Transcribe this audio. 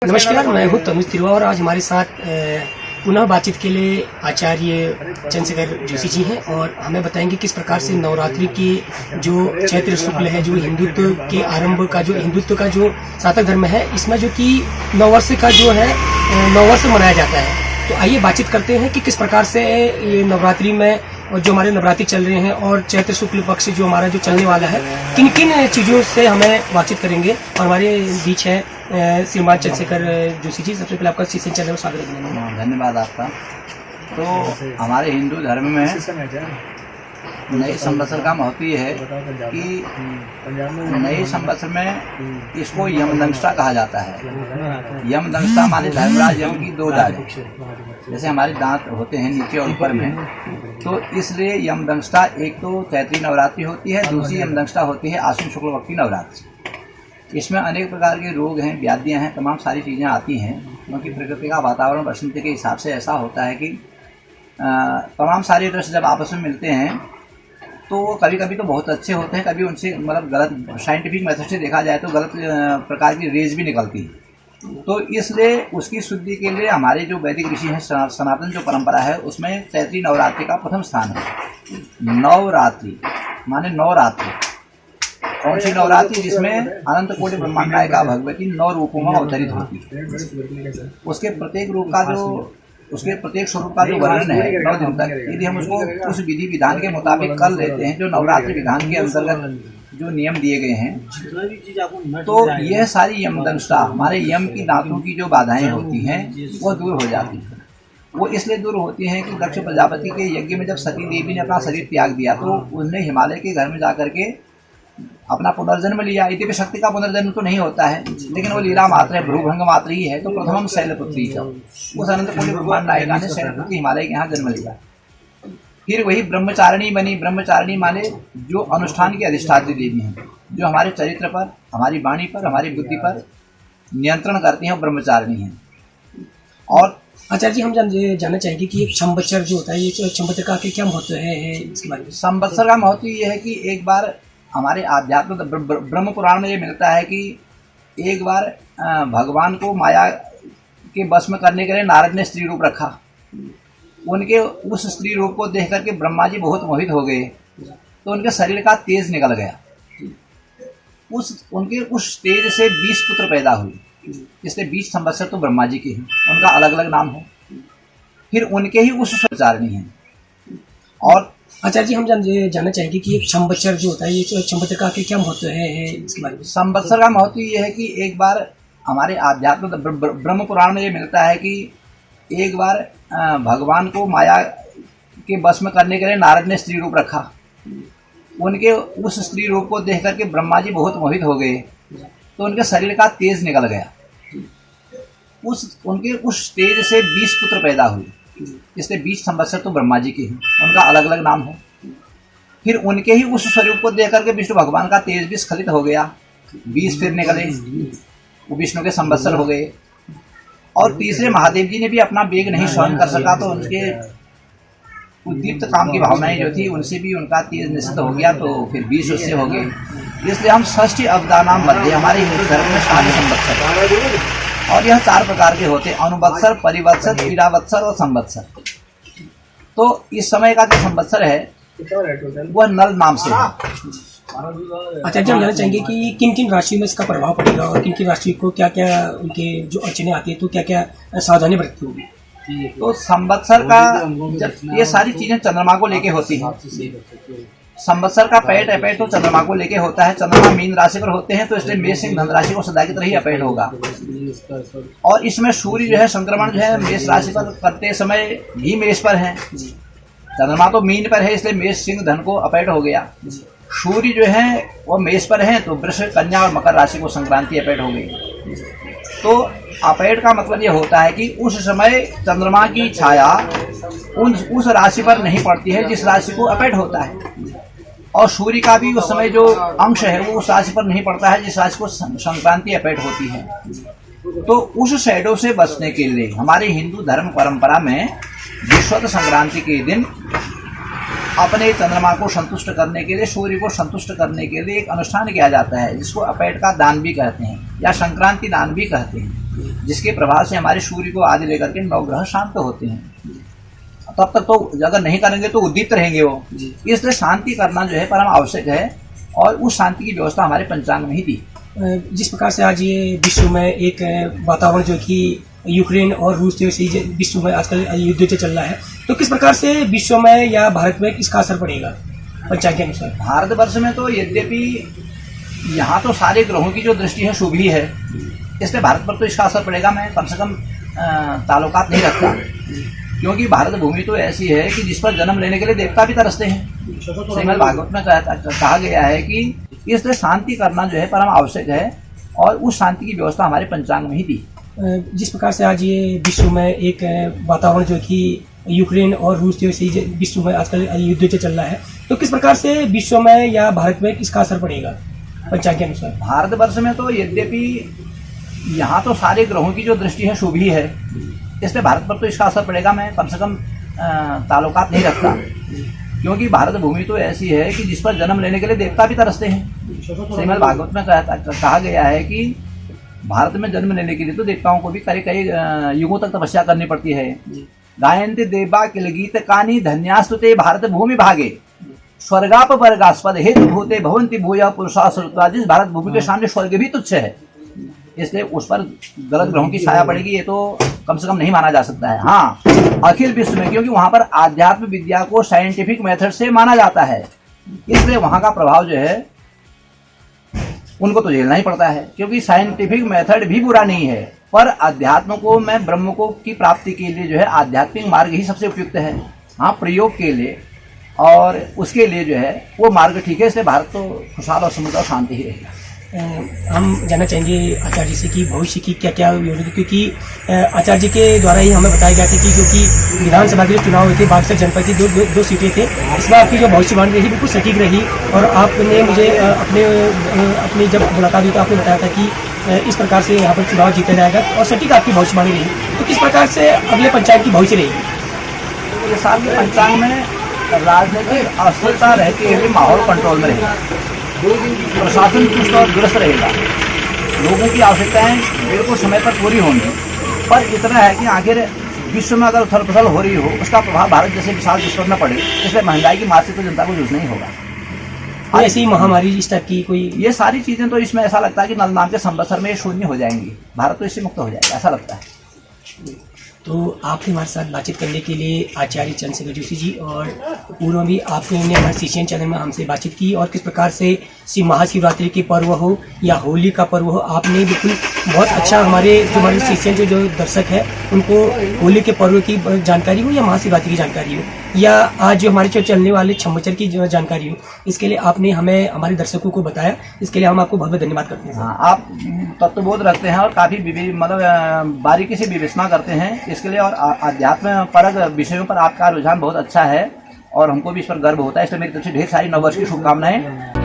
नमस्कार, मैं हूँ तनुज तिरवा और आज हमारे साथ पुनः बातचीत के लिए आचार्य चंद्रशेखर जोशी जी हैं और हमें बताएंगे किस प्रकार से नवरात्रि की जो चैत्र शुक्ल है, जो हिंदुत्व के आरंभ का, जो हिंदुत्व का जो सातक धर्म है, इसमें जो कि नववर्ष का जो है नववर्ष मनाया जाता है। तो आइए बातचीत करते हैं कि किस प्रकार से ये नवरात्रि में और जो हमारे नवरात्रि चल रहे हैं और चैत्र शुक्ल पक्ष जो हमारा जो चलने वाला है, किन किन चीज़ों से हमें बातचीत करेंगे। और हमारे बीच है श्रीमान चंद्रशेखर जोशी जी। सबसे पहले आपका सीसन चैनल में स्वागत है। धन्यवाद आपका। तो हमारे हिंदू धर्म में नए संवत्सर का महत्व ये है कि नए संवत्सर में इसको यमदंष्टा कहा जाता है। यमदंष्टा माने धर्मराज यम की दो डालें, जैसे हमारे दांत होते हैं नीचे और ऊपर में, तो इसलिए यमदंष्टा एक तो चैत्री नवरात्रि होती है, दूसरी यमदंष्टा होती है आश्विन शुक्ल पक्ष की नवरात्रि। इसमें अनेक प्रकार के रोग हैं, व्याधियां हैं, तमाम सारी चीज़ें आती हैं, क्योंकि प्रकृति का वातावरण बसंत के हिसाब से ऐसा होता है कि तमाम सारे दृश्य जब आपस में मिलते हैं तो कभी कभी तो बहुत अच्छे होते हैं, कभी उनसे मतलब गलत साइंटिफिक मेथड से देखा जाए तो गलत प्रकार की रेज भी निकलती है। तो इसलिए उसकी शुद्धि के लिए हमारे जो वैदिक ऋषि हैं, सनातन जो परंपरा है, उसमें चैत्री नवरात्रि का प्रथम स्थान है। नवरात्रि माने नवरात्रि, कौन सी नवरात्रि? जिसमें अनंत कोटि ब्रह्मांड नायिका भगवती 9 रूपों में अवतरित होती है। उसके प्रत्येक रूप का जो उसके प्रत्येक स्वरूप का जो वर्णन है 9 दिन तक, यदि हम उसको उस विधि विधान के मुताबिक कर लेते हैं, जो नवरात्रि विधान के अंतर्गत जो नियम दिए गए हैं, तो यह सारी यमदंष्टा, हमारे यम की दांतों की जो बाधाएं होती हैं वो दूर हो जाती हैं। वो इसलिए दूर होती हैं कि दक्ष प्रजापति के यज्ञ में जब सती देवी ने अपना शरीर त्याग दिया तो उन्हें हिमालय के घर में जाकर के अपना पुनर्जन्म लिया। इतनी शक्ति का पुनर्जन्म तो नहीं होता है, लेकिन वो लीला मात्र है, भ्रूभंग मात्र ही है। तो प्रथम शैलपुत्री, उस अनंत कोटि ब्रह्मांड नायिका ने शैलपुत्री हिमालय के यहाँ जन्म लिया। फिर वही ब्रह्मचारिणी बनी। ब्रह्मचारिणी माने जो अनुष्ठान की अधिष्ठात्री देवी हैं, जो हमारे चरित्र पर, हमारी वाणी पर, हमारी बुद्धि पर नियंत्रण करती हैं, वो ब्रह्मचारिणी हैं। और आचार्य जी, हम जानना चाहेंगे कि संवत्सर जो होता है, ये संवत्सर का क्या महत्व है इसके बारे में? संवत्सर का महत्व ये है कि एक बार हमारे आध्यात्म ब्रह्म पुराण में ये मिलता है कि एक बार भगवान को माया के बस में करने के लिए नारद ने स्त्री रूप रखा। उनके उस स्त्री रूप को देख करके ब्रह्मा जी बहुत मोहित हो गए, तो उनके शरीर का तेज निकल गया। उनके उस तेज से 20 पुत्र पैदा हुए, इसलिए 20 संवत्सर तो ब्रह्मा जी के हैं, उनका अलग अलग नाम है। फिर उनके ही उस संवत्सरणी हैं। और आचार्य जी, हम जानना चाहेंगे कि संवत्सर जो होता है, ये संवत्सर का क्या महत्व है इसके बारे में? संवत्सर का महत्व ये है कि एक बार हमारे आध्यात्म ब्रह्म पुराण में ये मिलता है कि एक बार भगवान को माया के बस में करने के लिए नारद ने स्त्री रूप रखा। उनके उस स्त्री रूप को देख करके ब्रह्मा जी बहुत मोहित हो गए, तो उनके शरीर का तेज निकल गया। उनके उस तेज से 20 पुत्र पैदा हुए, इसलिए 20 संवत्सर तो ब्रह्मा जी के हैं, उनका अलग अलग नाम है। फिर उनके ही उस स्वरूप को देख करके विष्णु भगवान का तेज भी स्खलित हो गया, 20 फिर निकले, वो विष्णु के संवत्सर हो गए। और तीसरे महादेव जी ने भी अपना वेग नहीं सहन कर सका, तो उनके उद्दीप्त काम की भावनाएं जो थी उनसे भी उनका तेज निश्चित हो गया, तो फिर 20 उससे हो गए। इसलिए हम षष्ठी अवदानाम मध्य, हमारे हिंदू धर्म में 4 संवत्सर, और यह 4 प्रकार के होते हैं: अनुवत्सर, परिवत्सर, क्रीडावत्सर और संवत्सर। तो इस समय का जो संवत्सर है वह नल नाम से है। अच्छा, हम जानना चाहेंगे कि किन किन राशियों में इसका प्रभाव पड़ेगा और किन किन राशि को क्या क्या उनके जो अड़चने आती है, तो क्या क्या सावधानी बरतनी होगी? तो संवत्सर का जब ये सारी चीजें चंद्रमा को लेके होती हैं। संवत्सर का पैठ अपैठ तो चंद्रमा को लेके होता है। चंद्रमा मीन राशि पर होते हैं, तो इसलिए मेष सिंह धन राशि को सदा की तरह ही अपैठ होगा। और इसमें सूर्य जो है संक्रमण जो है मेष राशि पर करते समय भी मेष पर है। चंद्रमा तो मीन पर है, इसलिए मेष सिंह धन को अपैठ हो गया। सूर्य जो है वो मेष पर है, तो वृष, कन्या और मकर राशि को संक्रांति अपैठ हो गई। तो अपैठ का मतलब ये होता है कि उस समय चंद्रमा की छाया उस राशि पर नहीं पड़ती है जिस राशि को अपैठ होता है, और सूर्य का भी उस समय जो अंश है वो उस राशि पर नहीं पड़ता है जिस राशि को संक्रांति अपैठ होती है। तो उस शैडो से बचने के लिए हमारे हिंदू धर्म परंपरा में विश्वत संक्रांति के दिन अपने चंद्रमा को संतुष्ट करने के लिए, सूर्य को संतुष्ट करने के लिए एक अनुष्ठान किया जाता है जिसको अपेट का दान भी कहते हैं या संक्रांति दान भी कहते हैं, जिसके प्रभाव से हमारे सूर्य को आदि लेकर के नवग्रह शांत होते हैं। तब तक तो अगर नहीं करेंगे तो उद्दीप्त रहेंगे वो, इसलिए शांति करना जो है परम आवश्यक है और उस शांति की व्यवस्था हमारे पंचांग में ही थी। जिस प्रकार से आज ये विश्व में एक वातावरण जो कि यूक्रेन और रूस जैसे विश्व में आजकल युद्ध चल रहा है, तो किस प्रकार से विश्व में या भारत में इसका असर पड़ेगा पंचांग के अनुसार? भारतवर्ष में तो यद्यपि यहाँ तो सारे ग्रहों की जो दृष्टि है शुभ ही है, इसलिए भारत पर तो इसका असर पड़ेगा। मैं कम से कम ताल्लुकात नहीं रखता, क्योंकि भारत भूमि तो ऐसी है कि जिस पर जन्म लेने के लिए देवता भी तरसते हैं। श्रीमद् भागवत में कहा गया है कि इसलिए शांति करना जो है परम आवश्यक है और उस शांति की व्यवस्था हमारे पंचांग में ही थी। जिस प्रकार से आज ये विश्व में एक वातावरण जो कि यूक्रेन और रूस जैसे विश्व में आजकल युद्ध चल रहा है, तो किस प्रकार से विश्व में या भारत में इसका असर पड़ेगा पंचांग के अनुसार? भारतवर्ष में तो यद्यपि यहाँ तो सारे ग्रहों की जो दृष्टि है शुभ ही है, इसलिए भारत पर तो इसका असर पड़ेगा। मैं कम से कम ताल्लुकात नहीं रखता, क्योंकि भारत भूमि तो ऐसी है कि जिस पर जन्म लेने के लिए देवता भी तरसते हैं। श्रीमद् भागवत में कहा गया है कि भारत में जन्म लेने के लिए तो देवताओं को भी कई युगों तक तपस्या करनी पड़ती है। गायन्ते देवा किल गीत कानी धन्यास्तुते भारत भूमि भागे स्वर्गाप वर्गास्पद हेतु भूते भवंती भूया पुरुषा सुरता। जिस भारत भूमि के सामने स्वर्ग भी तुच्छ है, इसलिए उस पर गलत ग्रहों की छाया पड़ेगी, ये तो कम से कम नहीं माना जा सकता है। हाँ, अखिल विश्व में, क्योंकि वहाँ पर आध्यात्म विद्या को साइंटिफिक मेथड से माना जाता है, इसलिए वहाँ का प्रभाव जो है उनको तो झेलना ही पड़ता है। क्योंकि साइंटिफिक मेथड भी बुरा नहीं है, पर अध्यात्म को में ब्रह्म को की प्राप्ति के लिए जो है आध्यात्मिक मार्ग ही सबसे उपयुक्त है। हाँ, प्रयोग के लिए और उसके लिए जो है वो मार्ग ठीक है, इसलिए भारत तो खुशहाल और समृद्ध और शांति ही रहेगा। हम जानना चाहेंगे आचार्य जी से कि भविष्य की क्या क्या योजना, क्योंकि आचार्य जी के द्वारा ही हमें बताया गया था कि जो कि विधानसभा के जो चुनाव हुए थे, बागसर जनपद की दो सीटें थे, इस बार आपकी जो भविष्यवाणी रही बिल्कुल सटीक रही। और आपने मुझे अपनी जब मुलाकात हुई तो आपने बताया था कि इस प्रकार से यहाँ पर चुनाव जीता जाएगा और सटीक आपकी भविष्यवाणी रही। तो किस प्रकार से अगले पंचायत की भविष्य रहेगी? इस साल के पंचांग में राजनीतिक अस्थिरता रहते हुए माहौल कंट्रोल में रहेगा, प्रशासन चुस्त और दुरुस्त रहेगा, लोगों की आवश्यकताएं बिल्कुल समय पर पूरी होंगी। पर इतना है कि आखिर विश्व में अगर उथल पुथल हो रही हो, उसका प्रभाव भारत जैसे विशाल विश्व में न पड़े, इसलिए महंगाई की मार से तो जनता को जूझना ही होगा। ऐसी महामारी इस टाइप की कोई, ये सारी चीजें तो इसमें ऐसा लगता है कि नल नाम के संवत्सर में शून्य हो जाएंगी, भारत तो इससे मुक्त हो जाएगा, ऐसा लगता है। तो आपने हमारे साथ बातचीत करने के लिए आचार्य चंद्रशेखर जोशी जी, और पूर्व में भी आपने हमारे सीसीएन चैनल में हमसे बातचीत की, और किस प्रकार से महाशिवरात्रि के पर्व हो या होली का पर्व हो, आपने बिल्कुल बहुत अच्छा हमारे सीसीएन जो दर्शक है उनको होली के पर्व की जानकारी हो या महाशिवरात्रि की जानकारी हो या आज जो हमारे जो चलने वाले छम्मचर की जो जानकारी हो, इसके लिए आपने हमें हमारे दर्शकों को बताया, इसके लिए हम आपको बहुत बहुत धन्यवाद करते हैं। हाँ, आप तत्वबोध रखते हैं और काफ़ी मतलब बारीकी से विवेचना करते हैं, इसके लिए और आध्यात्म परक विषयों पर आपका रुझान बहुत अच्छा है और हमको भी इस पर गर्व होता है, इसलिए मेरी तरफ से ढेर सारी नववर्ष की शुभकामनाएं।